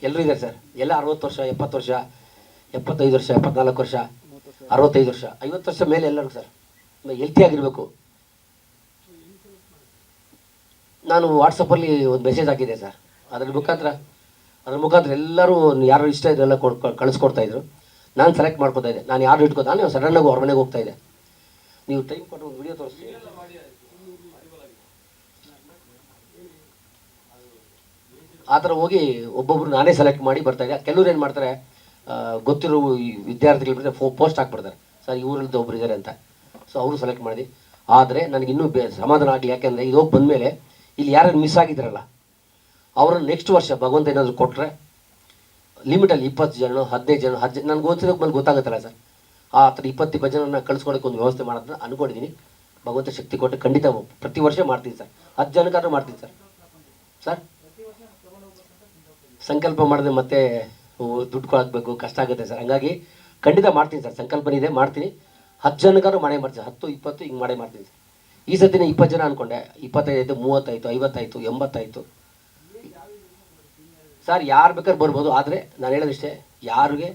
ಎಲ್ಲರೂ ಇದ್ದಾರೆ ಸರ್. ಎಲ್ಲ 60 ವರ್ಷ, 70 ವರ್ಷ, 75 ವರ್ಷ, 74 ವರ್ಷ, 65 ವರ್ಷ, 50 ವರ್ಷ ಮೇಲೆ ಎಲ್ಲರೂ ಸರ್ ಹೆಲ್ತಿ ಆಗಿರಬೇಕು. ನಾನು ವಾಟ್ಸಪ್ಪಲ್ಲಿ ಒಂದು ಮೆಸೇಜ್ ಹಾಕಿದ್ದೆ ಸರ್. ಅದ್ರ ಮುಖಾಂತರ ಎಲ್ಲರೂ ಯಾರು ಇಷ್ಟ ಇದೆಲ್ಲ ಕಳಿಸ್ಕೊಡ್ತಾಯಿದ್ರು. ನಾನು ಸೆಲೆಕ್ಟ್ ಮಾಡ್ಕೊತಾ ಇದ್ದೆ. ನಾನು ಯಾರು ಇಟ್ಕೊತಾ ನಾನು ಸಡನ್ನಾಗಿ ಅವ್ರ ಮನೆಗೆ ಹೋಗ್ತಾ ಇದ್ದೆ. ನೀವು ಟೈಮ್ ಕೊಟ್ಟು ಒಂದು ವಿಡಿಯೋ ತೋರಿಸ್ತೀನಿ. ಆ ಥರ ಹೋಗಿ ಒಬ್ಬೊಬ್ರು ನಾನೇ ಸೆಲೆಕ್ಟ್ ಮಾಡಿ ಬರ್ತಾಯಿದ್ದೆ. ಕೆಲವ್ರು ಏನು ಮಾಡ್ತಾರೆ, ಗೊತ್ತಿರೋ ವಿದ್ಯಾರ್ಥಿಗಳು ಪೋಸ್ಟ್ ಹಾಕ್ಬಿಡ್ತಾರೆ, ಸರ್ ಈ ಊರಲ್ಲಿದ್ದು ಒಬ್ರು ಇದ್ದಾರೆ ಅಂತ. ಸೊ ಅವರು ಸೆಲೆಕ್ಟ್ ಮಾಡಿ. ಆದರೆ ನನಗಿನ್ನೂ ಸಮಾಧಾನ ಆಗಲಿ. ಯಾಕೆಂದರೆ ಇದು ಹೋಗಿ ಬಂದಮೇಲೆ ಇಲ್ಲಿ ಯಾರು ಮಿಸ್ ಆಗಿದ್ದಾರಲ್ಲ ಅವ್ರನ್ನ ನೆಕ್ಸ್ಟ್ ವರ್ಷ ಭಗವಂತ ಏನಾದರೂ ಕೊಟ್ಟರೆ ಲಿಮಿಟಲ್ಲಿ 20 ಜನ, 15 ಜನ, ನನಗೆ ಓದಿಸೋದಕ್ಕೆ ಮೇಲೆ ಗೊತ್ತಾಗುತ್ತಲ್ಲ ಸರ್, ಆ ಥರ 20-20 ಜನನ ಕಳಿಸ್ಕೊಡೋಕ್ಕೆ ಒಂದು ವ್ಯವಸ್ಥೆ ಮಾಡೋದನ್ನ ಅಂದ್ಕೊಂಡಿದ್ದೀನಿ. ಭಗವಂತ ಶಕ್ತಿ ಕೊಟ್ಟು ಖಂಡಿತ ಪ್ರತಿ ವರ್ಷ ಮಾಡ್ತೀನಿ ಸರ್. 10 ಜನಕ್ಕಾದ್ರೂ ಮಾಡ್ತೀನಿ ಸರ್. ಸರ್ ಸಂಕಲ್ಪ ಮಾಡಿದ್ರೆ ಮತ್ತೆ ದುಡ್ಡು ಹಾಕಬೇಕು, ಕಷ್ಟ ಆಗುತ್ತೆ ಸರ್. ಹಂಗಾಗಿ ಖಂಡಿತ ಮಾಡ್ತೀನಿ ಸರ್. ಸಂಕಲ್ಪನೆ ಇದೆ, ಮಾಡ್ತೀನಿ. 10 ಜನಕ್ಕಾದ್ರೂ ಮಾಡೇ ಮಾಡ್ತೀನಿ. 10, 20 ಹಿಂಗೆ ಮಾಡೇ ಮಾಡ್ತೀನಿ ಸರ್. ಈ ಸತಿನ 20 ಜನ ಅಂದ್ಕೊಂಡೆ. 25 ಆಯಿತು, 30 ಆಯಿತು, 50 ಆಯಿತು, 80 ಆಯಿತು ಸರ್. ಯಾರು ಬೇಕಾದ್ರೂ ಬರ್ಬೋದು. ಆದರೆ ನಾನು ಹೇಳೋದಿಷ್ಟೇ, ಯಾರಿಗೆ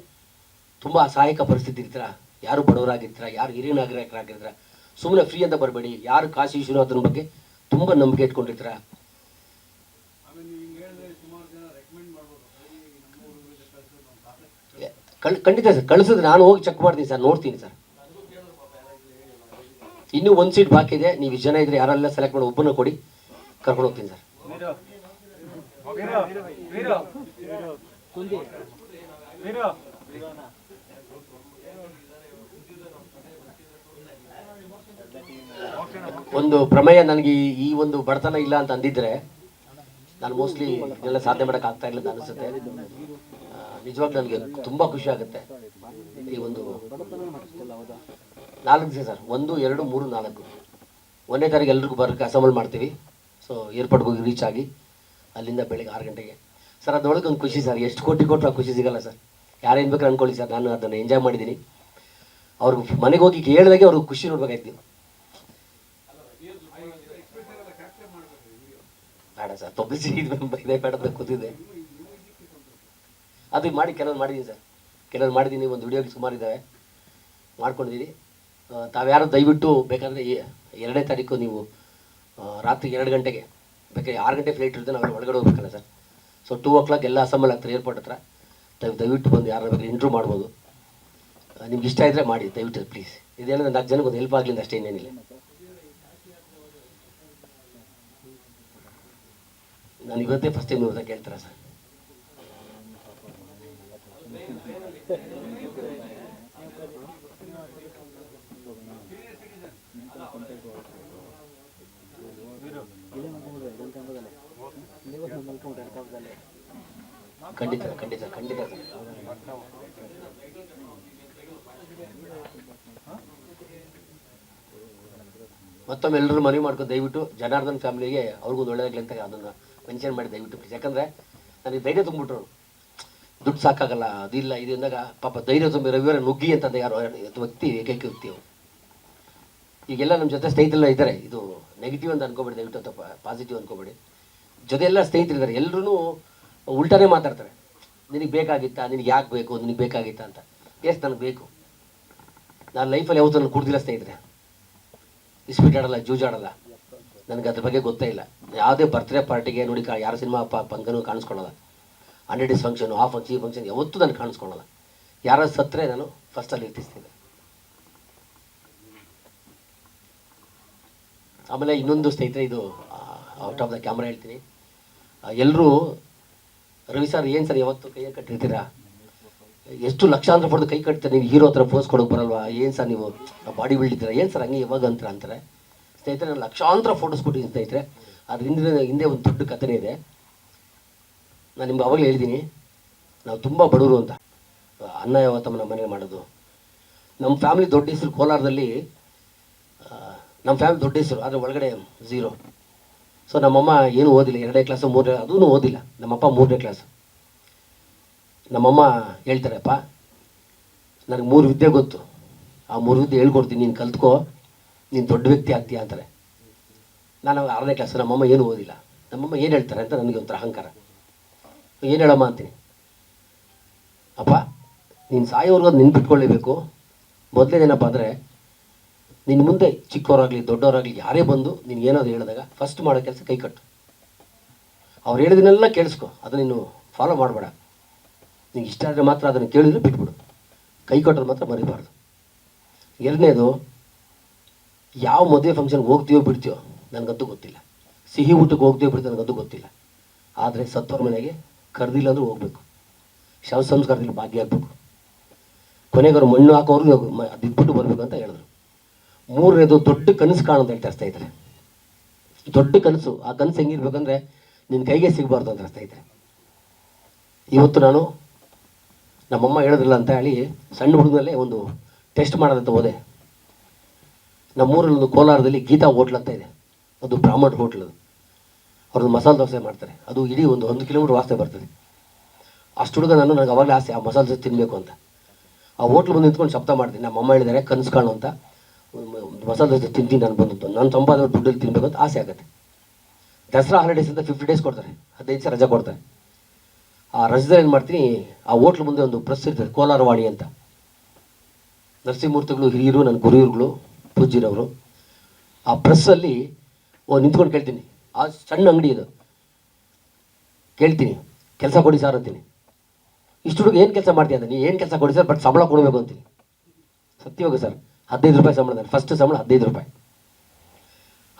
ತುಂಬ ಅಸಹಾಯಕ ಪರಿಸ್ಥಿತಿ ಇರ್ತೀರ, ಯಾರು ಬಡವರಾಗಿರ್ತೀರ, ಯಾರು ಹಿರಿಯ ನಾಗರಿಕರಾಗಿರ್ತೀರ, ಸುಮ್ಮನೆ ಫ್ರೀ ಅಂತ ಬರಬೇಡಿ. ಯಾರು ಕಾಶಿ ವಿಶ್ವನಾಥನ ಬಗ್ಗೆ ತುಂಬ ನಂಬಿಕೆ ಇಟ್ಕೊಂಡಿರ್ತೀರ, ಖಂಡಿತ ಸರ್ ಕಳಿಸಿದ್ರೆ ನಾನು ಹೋಗಿ ಚೆಕ್ ಮಾಡ್ತೀನಿ ಸರ್, ನೋಡ್ತೀನಿ ಸರ್. ಇನ್ನೂ ಒಂದು ಸೀಟ್ ಬಾಕಿ ಇದೆ. ನೀವು ಇಷ್ಟು ಜನ ಇದ್ರೆ ಯಾರೆಲ್ಲ ಸೆಲೆಕ್ಟ್ ಮಾಡಿ ಒಬ್ಬನ ಕೊಡಿ, ಕರ್ಕೊಂಡು ಹೋಗ್ತೀನಿ ಸರ್. ಒಂದು ಪ್ರಮೇಯ ನನಗೆ ಈ ಒಂದು ಬಡತನ ಇಲ್ಲ ಅಂತ ಅಂದಿದ್ರೆ ನಾನು ಮೋಸ್ಟ್ಲಿ ಇದೆಲ್ಲ ಸಾಧನೆ ಮಾಡೋಕೆ ಆಗ್ತಾ ಇಲ್ಲ ಅಂತ ಅನಿಸುತ್ತೆ. ನಿಜವಾಗ್ಲೂ ನನಗೆ ತುಂಬ ಖುಷಿ ಆಗುತ್ತೆ. ಈ ಒಂದು 4 ದಿವಸ ಸರ್, 1, 2, 3, 4 1ನೇ ತಾರೀಕು ಎಲ್ರಿಗೂ ಬರೋಕ್ಕೆ ಅಸೆಂಬಲ್ ಮಾಡ್ತೀವಿ. ಸೊ ಏರ್ಪೋರ್ಟ್ಗೆ ಹೋಗಿ ರೀಚ್ ಆಗಿ ಅಲ್ಲಿಂದ ಬೆಳಿಗ್ಗೆ 6 ಗಂಟೆಗೆ ಸರ್. ಅದರೊಳಗೆ ಒಂದು ಖುಷಿ ಸರ್. ಎಷ್ಟು ಕೋಟಿ ಕೊಟ್ಟರು ಆ ಖುಷಿ ಸಿಗಲ್ಲ ಸರ್. ಯಾರೇನು ಬೇಕಾದ್ರೆ ಅಂದ್ಕೊಳ್ಳಿ ಸರ್, ನಾನು ಅದನ್ನು ಎಂಜಾಯ್ ಮಾಡಿದ್ದೀನಿ. ಅವ್ರಿಗೆ ಮನೆಗೆ ಹೋಗಿ ಹೇಳಿದಾಗೆ ಅವ್ರಿಗೆ ಖುಷಿ ನೋಡ್ಬೇಕಾಯ್ತು. ಬೇಡ ಸರ್, ತೊಬ್ಬಿಸಿ ಇದೇ ಬೇಡ ಕೂತಿದ್ದೆ. ಅದು ಮಾಡಿ ಕೆಲವ್ರು ಮಾಡಿದ್ದೀನಿ ಸರ್, ಕೆಲವ್ರು ಮಾಡಿದ್ದೀನಿ. ಒಂದು ವಿಡಿಯೋಗೆ ಸುಮಾರು ಇದ್ದಾವೆ, ಮಾಡ್ಕೊಂಡಿದ್ದೀನಿ. ತಾವ್ಯಾರು ದಯವಿಟ್ಟು ಬೇಕಾದರೆ 2ನೇ ತಾರೀಕು ನೀವು ರಾತ್ರಿ 2 ಗಂಟೆಗೆ ಬೇಕಾದ್ರೆ 6 ಗಂಟೆ ಫ್ಲೈಟ್ ಇರುತ್ತೆ, ನಾವು ಒಳಗಡೆ ಹೋಗ್ಬೇಕಲ್ಲ ಸರ್. ಸೊ 2 o'clock ಎಲ್ಲ ಅಸೆಂಬಲ್ ಆಗ್ತಾರೆ ಏರ್ಪೋರ್ಟ್ ಹತ್ರ. ದಯವಿಟ್ಟು ಬಂದು ಯಾರು ಬೇಕಾದ್ರೆ ಇಂಟ್ರೂ ಮಾಡ್ಬೋದು. ನಿಮ್ಗೆ ಇಷ್ಟ ಇದ್ದರೆ ಮಾಡಿ ದಯವಿಟ್ಟು ಪ್ಲೀಸ್. ಇದೇನಂದ್ರೆ 4 ಜನಕ್ಕೆ ಒಂದು ಹೆಲ್ಪ್ ಆಗಲಿಲ್ಲ ಅಷ್ಟೇ, ಇನ್ನೇನಿಲ್ಲ. ನಾನು ಇವತ್ತೇ ಫಸ್ಟ್ ಟೈಮ್ ಇವ್ರನ್ನ ಕೇಳ್ತಾರ ಸರ್. ಖಂಡಿತ ಖಂಡಿತ ಖಂಡಿತ ಸರ್. ಮತ್ತೊಮ್ಮೆ ಎಲ್ಲರೂ ಮನವಿ ಮಾಡ್ಕೊಂಡು ದಯವಿಟ್ಟು ಜನಾರ್ದನ್ ಫ್ಯಾಮಿಲಿಗೆ ಅವ್ರಿಗೂ ಒಳ್ಳೆಯದಾಗಲಿ ಅಂತ ಅದನ್ನು ಮೆನ್ಷನ್ ಮಾಡಿ ದಯವಿಟ್ಟು ಪ್ಲೀಸ್. ಯಾಕಂದರೆ ನನಗೆ ಧೈರ್ಯ ತುಂಬಿಟ್ರು. ದುಡ್ಡು ಸಾಕಾಗಲ್ಲ, ಅದಿಲ್ಲ ಇದು ಅಂದಾಗ ಪಾಪ ಧೈರ್ಯ ತುಂಬಿ ರವಿವಾರ ನುಗ್ಗಿ ಅಂತಂದ ಯಾರು ವ್ಯಕ್ತಿ, ಏಕೈಕ ವ್ಯಕ್ತಿ ಅವರು. ಈಗೆಲ್ಲ ನಮ್ಮ ಜೊತೆ ಸ್ನೇಹಿತರೆಲ್ಲ ಇದ್ದಾರೆ. ಇದು ನೆಗೆಟಿವ್ ಅಂತ ಅನ್ಕೋಬೇಡಿ ದಯವಿಟ್ಟು, ಅಥವಾ ಪಾಸಿಟಿವ್ ಅನ್ಕೋಬೇಡಿ. ಜೊತೆ ಎಲ್ಲ ಸ್ನೇಹಿತರಿದ್ದಾರೆ. ಎಲ್ಲರೂ ಉಲ್ಟಾನೇ ಮಾತಾಡ್ತಾರೆ. ನಿನಗೆ ಬೇಕಾಗಿತ್ತಾ, ನಿನಗೆ ಯಾಕೆ ಬೇಕು, ನಿನಗೆ ಬೇಕಾಗಿತ್ತಾ ಅಂತ. ಎಸ್ ನನಗೆ ಬೇಕು. ನಾನು ಲೈಫಲ್ಲಿ ಯಾವತ್ತೂ ನಾನು ಕುಡ್ದಿಲ್ಲ ಸ್ನೇಹಿತರೆ. ಇಸ್ಪೀಟ್ ಆಡಲ್ಲ, ಜೂಜಾಡಲ್ಲ. ನನಗೆ ಅದ್ರ ಬಗ್ಗೆ ಗೊತ್ತೇ ಇಲ್ಲ. ಯಾವುದೇ ಬರ್ತ್ಡೇ ಪಾರ್ಟಿಗೆ ನೋಡಿ ಯಾರು ಸಿನಿಮಾ ಪಂಕನೂ ಕಾಣಿಸ್ಕೊಳ್ಳೋಲ್ಲ. 100 days ಫಂಕ್ಷನು, ಆ ಫಂಕ್ಷನ್, ಈ ಫಂಕ್ಷನ್ ಯಾವತ್ತೂ ನಾನು ಕಾಣಿಸ್ಕೊಳ್ಳೋಲ್ಲ. ಯಾರು ಸತ್ತರೆ ನಾನು ಫಸ್ಟಲ್ಲಿ ಇರ್ತಿಸ್ತೀನಿ. ಆಮೇಲೆ ಇನ್ನೊಂದು ಸ್ನೇಹಿತರೆ, ಇದು ಔಟ್ ಆಫ್ ದ ಕ್ಯಾಮ್ರಾ ಹೇಳ್ತೀನಿ. ಎಲ್ಲರೂ ರವಿ ಸರ್ ಏನು ಸರ್ ಯಾವತ್ತು ಕೈಯ ಕಟ್ಟಿರ್ತೀರಾ, ಎಷ್ಟು ಲಕ್ಷಾಂತರ ಫೋಟೋ ಕೈ ಕಟ್ತಾರೆ, ನೀವು ಹೀರೋ ಹತ್ರ ಪೋಸ್ ಕೊಡೋಕೆ ಬರಲ್ವಾ, ಏನು ಸರ್ ನೀವು ಬಾಡಿ ಬಿಲ್ಡ್ ಇದ್ದೀರಾ, ಏನು ಸರ್ ಹಂಗೆ ಯಾವಾಗ ಅಂತಾರೆ ಸ್ನೇಹಿತರೆ. ನಾನು ಲಕ್ಷಾಂತರ ಫೋಟೋಸ್ ಕೊಟ್ಟಿದ್ದೀನಿ ಸ್ನೇಹಿತರೆ. ಅದ್ರ ಹಿಂದೆ ಒಂದು ದೊಡ್ಡ ಕಥೆನೇ ಇದೆ. ನಾನು ನಿಮ್ಗೆ ಅವಾಗಲೇ ಹೇಳಿದ್ದೀನಿ, ನಾವು ತುಂಬ ಬಡವರು ಅಂತ. ಅನ್ನ ಯಾವತ್ತಮ್ಮ ನಮ್ಮ ಮನೇಲಿ ಮಾಡೋದು. ನಮ್ಮ ಫ್ಯಾಮಿಲಿ ದೊಡ್ಡ ಹೆಸರು ಕೋಲಾರದಲ್ಲಿ. ನಮ್ಮ ಫ್ಯಾಮಿಲಿ ದೊಡ್ಡ ಹೆಸರು, ಆದರೆ ಒಳಗಡೆ 0. ಸೊ ನಮ್ಮಮ್ಮ ಏನೂ ಓದಿಲ್ಲ, 2ನೇ ಕ್ಲಾಸು 3ನೇ, ಅದೂ ಓದಿಲ್ಲ. ನಮ್ಮಪ್ಪ 3ನೇ ಕ್ಲಾಸು. ನಮ್ಮಮ್ಮ ಹೇಳ್ತಾರಪ್ಪ, ನನಗೆ 3 ವಿದ್ಯೆ ಗೊತ್ತು, ಆ 3 ವಿದ್ಯೆ ಹೇಳ್ಕೊಡ್ತೀನಿ, ನೀನು ಕಲ್ತ್ಕೋ, ನೀನು ದೊಡ್ಡ ವ್ಯಕ್ತಿ ಆಗ್ತೀಯ ಅಂತಾರೆ. ನಾನು 6ನೇ ಕ್ಲಾಸು. ನಮ್ಮಮ್ಮ ಏನೂ ಓದಿಲ್ಲ. ನಮ್ಮಮ್ಮ ಏನು ಹೇಳ್ತಾರೆ ಅಂತ ನನಗೆ ಒಂಥರ ಅಹಂಕಾರ. ಏನು ಹೇಳಮ್ಮ ಅಂತೀನಿ. ಅಪ್ಪ ನೀನು ಸಾಯೋವರೆಗೂ ಅದು ನೆನ್ಪಿಟ್ಕೊಳ್ಳೇಬೇಕು. ಮೊದಲೇನೇನಪ್ಪ ಅಂದರೆ ನಿನ್ನ ಮುಂದೆ ಚಿಕ್ಕವರಾಗಲಿ ದೊಡ್ಡವರಾಗಲಿ ಯಾರೇ ಬಂದು ನೀನು ಏನಾದ್ರು ಹೇಳಿದಾಗ ಫಸ್ಟ್ ಮಾಡೋ ಕೆಲಸ ಕೈ ಕಟ್ಟು. ಅವ್ರು ಹೇಳಿದನ್ನೆಲ್ಲ ಕೇಳಿಸ್ಕೊ, ಅದನ್ನು ನೀನು ಫಾಲೋ ಮಾಡಬೇಡ. ನಿಂಗೆ ಇಷ್ಟ ಆದರೆ ಮಾತ್ರ ಅದನ್ನು ಕೇಳಿದ್ರೆ ಬಿಟ್ಬಿಡು. ಕೈ ಕಟ್ಟೋದು ಮಾತ್ರ ಮರಿಬಾರ್ದು. ಎರಡನೇದು, ಯಾವ ಮದುವೆ ಫಂಕ್ಷನ್ಗೆ ಹೋಗ್ತೀವೋ ಬಿಡ್ತೀವೋ ನನಗಂತೂ ಗೊತ್ತಿಲ್ಲ, ಸಿಹಿ ಊಟಕ್ಕೆ ಹೋಗ್ತೀವೋ ಬಿಡ್ತೀವೋ ನನಗಂತೂ ಗೊತ್ತಿಲ್ಲ. ಆದರೆ ಸತ್ತವ್ರ ಮನೆಗೆ ಕರೆದಿಲ್ಲ ಅಂದರೂ ಹೋಗಬೇಕು, ಶವ ಸಂಸ್ಕಾರದಲ್ಲಿ ಭಾಗಿಯಾಗಬೇಕು. ಕೊನೆಗವರು ಮಣ್ಣು ಹಾಕೋರು ಅದು ಇದ್ಬಿಟ್ಟು ಬರಬೇಕು ಅಂತ ಹೇಳಿದ್ರು. ಮೂರನೇದು, ದೊಡ್ಡ ಕನಸು ಕಾಣು ಅಂತ ಹೇಳ್ತಾರೆ ಸ್ನೇಹಿತರೆ. ದೊಡ್ಡ ಕನಸು, ಆ ಕನಸು ಹೆಂಗಿರ್ಬೇಕಂದ್ರೆ ನಿನ್ನ ಕೈಗೆ ಸಿಗಬಾರ್ದು ಅಂತ ಸ್ನೇಹಿತರೆ. ಇವತ್ತು ನಾನು ನಮ್ಮಮ್ಮ ಹೇಳೋದಿಲ್ಲ ಅಂತ ಹೇಳಿ ಸಣ್ಣ ಹುಡುಗನಲ್ಲೇ ಒಂದು ಟೆಸ್ಟ್ ಮಾಡೋದಂತ ಹೋದೆ. ನಮ್ಮೂರಲ್ಲಿ ಒಂದು ಕೋಲಾರದಲ್ಲಿ ಗೀತಾ ಹೋಟ್ಲ್ ಅಂತ ಇದೆ, ಅದು ಬ್ರಾಹ್ಮಣ ಹೋಟ್ಲ್. ಅದು ಅವ್ರದ್ದು ಮಸಾಲೆ ದೋಸೆ ಮಾಡ್ತಾರೆ, ಅದು ಇಡೀ ಒಂದು ಕಿಲೋಮೀಟ್ರ್ ವಾಸನೆ ಬರ್ತದೆ. ಅಷ್ಟು ಹುಡುಗ ನನಗೆ ಅವಾಗಲೇ ಆಸೆ ಆ ಮಸಾಲೆ ದೋಸೆ ತಿನ್ನಬೇಕು ಅಂತ. ಆ ಹೋಟ್ಲ್ ಬಂದು ನಿಂತ್ಕೊಂಡು ಶಬ್ದ ಮಾಡ್ತೀನಿ, ನಮ್ಮಮ್ಮ ಹೇಳಿದ್ದಾರೆ ಕನಸು ಕಾಣು ಅಂತ, ಮಸಾಲೆ ದೋಸೆ ತಿಂತೀನಿ ನಾನು ಬಂದದ್ದು, ನಾನು ಸಂಪಾದನೆ ದುಡ್ಡಲ್ಲಿ ತಿನ್ನಬೇಕು ಅಂತ ಆಸೆ ಆಗುತ್ತೆ. ದಸರಾ ಹಾಲಿಡೇಸ್ ಅಂತ 50 days ಕೊಡ್ತಾರೆ, 15 ದಿವಸ ರಜೆ ಕೊಡ್ತಾರೆ. ಆ ರಜದಲ್ಲಿ ಏನು ಮಾಡ್ತೀನಿ, ಆ ಹೋಟ್ಲ್ ಮುಂದೆ ಒಂದು ಪ್ರೆಸ್ ಇರ್ತದೆ, ಕೋಲಾರವಾಣಿ ಅಂತ. ನರಸಿಂಹಮೂರ್ತಿಗಳು ಹಿರಿಯರು, ನನ್ನ ಗುರುಗಳು ಪೂಜ್ಯರವರು. ಆ ಪ್ರೆಸ್ಸಲ್ಲಿ ನಿಂತ್ಕೊಂಡು ಕೇಳ್ತೀನಿ, ಆ ಸಣ್ಣ ಅಂಗಡಿ ಇದು, ಕೇಳ್ತೀನಿ ಕೆಲಸ ಕೊಡಿ ಸರ್ ಅಂತೀನಿ. ಇಷ್ಟು ಹುಡುಗ ಏನು ಕೆಲಸ ಮಾಡ್ತೀಯ ಅಂತ, ನೀ ಏನು ಕೆಲಸ ಕೊಡಿ ಸರ್, ಬಟ್ ಸಂಬಳ ಕೊಡಬೇಕು ಅಂತೀನಿ. ಸತ್ಯವಾಗ ಸರ್ 15 ರೂಪಾಯಿ ಸಂಬಳ, ನಾನು ಫಸ್ಟ್ ಸಂಬಳ 15 ರೂಪಾಯಿ.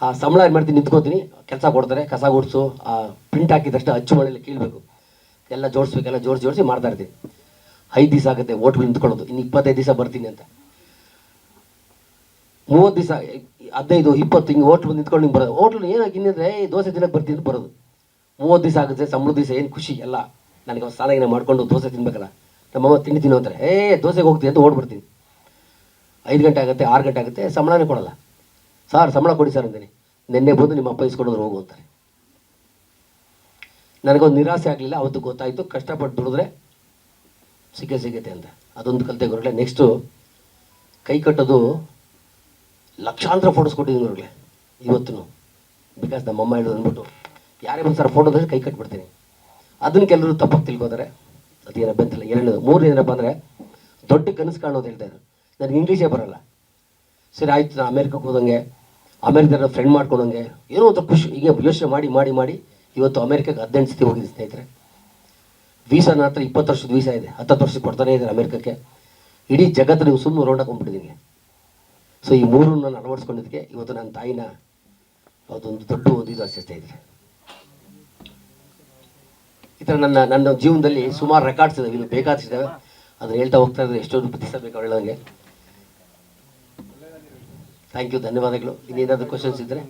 ಆ ಸಂಬಳ ಏನು ಮಾಡ್ತೀನಿ, ನಿಂತ್ಕೋತೀನಿ, ಕೆಲಸ ಕೊಡ್ತಾರೆ, ಕಸ ಗುಡಿಸು, ಆ ಪ್ರಿಂಟ್ ಹಾಕಿದಷ್ಟು ಅಚ್ಚು ಮಳೆಯಲ್ಲಿ ಕೀಳಬೇಕು, ಎಲ್ಲ ಜೋಡಿಸ್ಬೇಕು, ಎಲ್ಲ ಜೋಡಿಸಿ ಮಾಡ್ತಾ ಇರ್ತೀನಿ. 5 ದಿವಸ ಆಗುತ್ತೆ ಹೋಟ್ಲ್ ನಿಂತ್ಕೊಳ್ಳೋದು, ಇನ್ನು 25 ದಿವಸ ಬರ್ತೀನಿ ಅಂತ. 30 ದಿವಸ 15 20 ಹಿಂಗೆ ಹೋಟ್ಲ್ ಬಂದು ನಿಂತ್ಕೊಂಡು ಹಿಂಗೆ ಬರೋದು. ಹೋಟ್ಲು ಏನಾಗಿ ಇನ್ನಂದರೆ ದೋಸೆ ತಿನ್ನಕ್ಕೆ ಬರ್ತೀನಿ ಅಂತ ಬರೋದು. 30 ದಿವಸ ಆಗುತ್ತೆ, ಸಂಬಳ ದಿವಸ ಏನು ಖುಷಿ ಎಲ್ಲ. ನನಗೆ ಸ್ನಾನ ಮಾಡ್ಕೊಂಡು ದೋಸೆ ತಿನ್ಬೇಕಲ್ಲ, ನಮ್ಮಮ್ಮ ತಿಂಡಿ ಅಂತಾರೆ, ದೋಸೆಗೆ ಹೋಗ್ತೀನಿ ಅಂತ ಓಡ್ಬಿಡ್ತೀನಿ. 5 ಗಂಟೆ ಆಗುತ್ತೆ, 6 ಗಂಟೆ ಆಗುತ್ತೆ, ಸಂಬಳನೇ ಕೊಡಲ್ಲ. ಸರ್ ಸಂಬಳ ಕೊಡಿ ಸರ್ ಅಂತೀನಿ. ನಿನ್ನೆ ಬಂದು ನಿಮ್ಮ ಅಪ್ಪ ಇಸ್ಕೊಂಡೋದ್ರು ಹೋಗು ಅಂತಾರೆ. ನನಗೊಂದು ನಿರಾಸೆ ಆಗಲಿಲ್ಲ, ಅವತ್ತು ಗೊತ್ತಾಯಿತು ಕಷ್ಟಪಟ್ಟು ದುಡಿದ್ರೆ ಸಿಗುತ್ತೆ ಅಂತ. ಅದೊಂದು ಕಲಿತೆ ಗುರುಗಳೇ. ನೆಕ್ಸ್ಟು ಕೈ ಕಟ್ಟೋದು, ಲಕ್ಷಾಂತರ ಫೋಟೋಸ್ ಕೊಟ್ಟಿದ್ದೀನಿ ಗುರುಗಳೇ ಇವತ್ತು. ಬಿಕಾಸ್ ನಮ್ಮಮ್ಮ ಹೇಳೋದು ಅಂದ್ಬಿಟ್ಟು ಯಾರೇ ಒಂದು ಸರ್ ಫೋಟೋದಲ್ಲಿ ಕೈ ಕಟ್ಬಿಡ್ತೀನಿ. ಅದನ್ನು ಕೆಲವರು ತಪ್ಪಾಗಿ ತಿಳ್ಕೊತಾರೆ, ಅದೇನೋ ಬಂತಿಲ್ಲ. ಎರಡನೇದು. ಮೂರನೇ ಏನಪ್ಪ ಅಂದರೆ ದೊಡ್ಡ ಕನಸು ಕಾಣೋದು ಹೇಳ್ತಾರೆ. ನನಗೆ ಇಂಗ್ಲೀಷೇ ಬರೋಲ್ಲ. ಸರಿ ಆಯಿತು, ನಾನು ಅಮೇರಿಕಕ್ಕೆ ಹೋದಂಗೆ, ಅಮೇರಿಕದ ಫ್ರೆಂಡ್ ಮಾಡ್ಕೊಂಡಂಗೆ ಏನೋ ಒಂದು ಖುಷಿ, ಹೀಗೆ ಯೋಚನೆ ಮಾಡಿ ಮಾಡಿ ಮಾಡಿ ಇವತ್ತು ಅಮೇರಿಕಕ್ಕೆ 18 ಸತಿ ಹೋಗಿದ್ದೀನಿ ಸ್ನೇಹಿತರೆ. ವೀಸಾ ನನ್ನ ಹತ್ರ 20 ವರ್ಷದ ವೀಸಾ ಇದೆ, 10 ವರ್ಷಕ್ಕೆ ಕೊಡ್ತಾನೆ ಇದ್ದಾರೆ ಅಮೇರಿಕಕ್ಕೆ. ಇಡೀ ಜಗತ್ತು ನೀವು ಸುಮ್ಮನೆ ರೌಂಡ್ ಹಾಕೊಂಡ್ಬಿಟ್ಟಿದ್ದೀನಿ. ಸೊ ಈ ಮೂರನ್ನು ನಾನು ಅಳವಡಿಸ್ಕೊಂಡಿದ್ದಕ್ಕೆ ಇವತ್ತು ನನ್ನ ತಾಯಿನ ಅದೊಂದು ದೊಡ್ಡ ಒಂದು ಇದು ಅಷ್ಟೇ ಸ್ನೇಹಿತರೆ. ಈ ಥರ ನನ್ನ ಜೀವನದಲ್ಲಿ ಸುಮಾರು ರೆಕಾರ್ಡ್ಸ್ ಇದ್ದಾವೆ, ಇನ್ನು ಬೇಕಾದಷ್ಟಿದ್ದಾವೆ. ಅದನ್ನು ಹೇಳ್ತಾ ಹೋಗ್ತಾ ಇದ್ದಾರೆ, ಎಷ್ಟೊಂದು ಪ್ರತಿಸಬೇಕು ಹೇಳೋಂಗೆ. ಥ್ಯಾಂಕ್ ಯು, ಧನ್ಯವಾದಗಳು. ಇನ್ನೇನಾದರೂ ಕ್ವಶನ್ಸ್ ಇದ್ದರೆ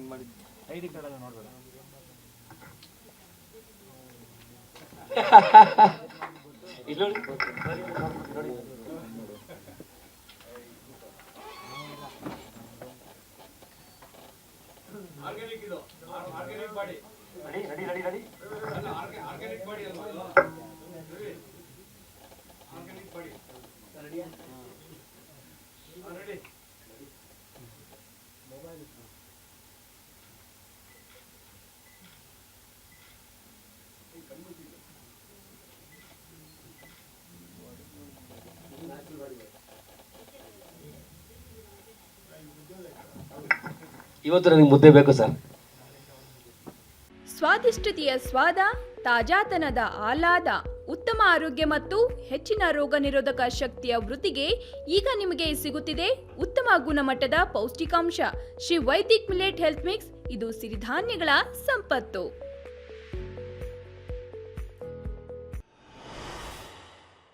ಇವತ್ತು ನನಗೆ ಮುದ್ದೆ ಬೇಕು ಸರ್. ಸ್ವಾದಿಷ್ಟತೆಯ ಸ್ವಾದ, ತಾಜಾತನದ ಆಹ್ಲಾದ, ಉತ್ತಮ ಆರೋಗ್ಯ ಮತ್ತು ಹೆಚ್ಚಿನ ರೋಗ ನಿರೋಧಕ ಶಕ್ತಿಯ ವೃದ್ಧಿಗೆ ಈಗ ನಿಮಗೆ ಸಿಗುತ್ತಿದೆ ಉತ್ತಮ ಗುಣಮಟ್ಟದ ಪೌಷ್ಟಿಕಾಂಶ Shri Vaidik millet health mix. ಇದು ಸಿರಿಧಾನ್ಯಗಳ ಸಂಪತ್ತು.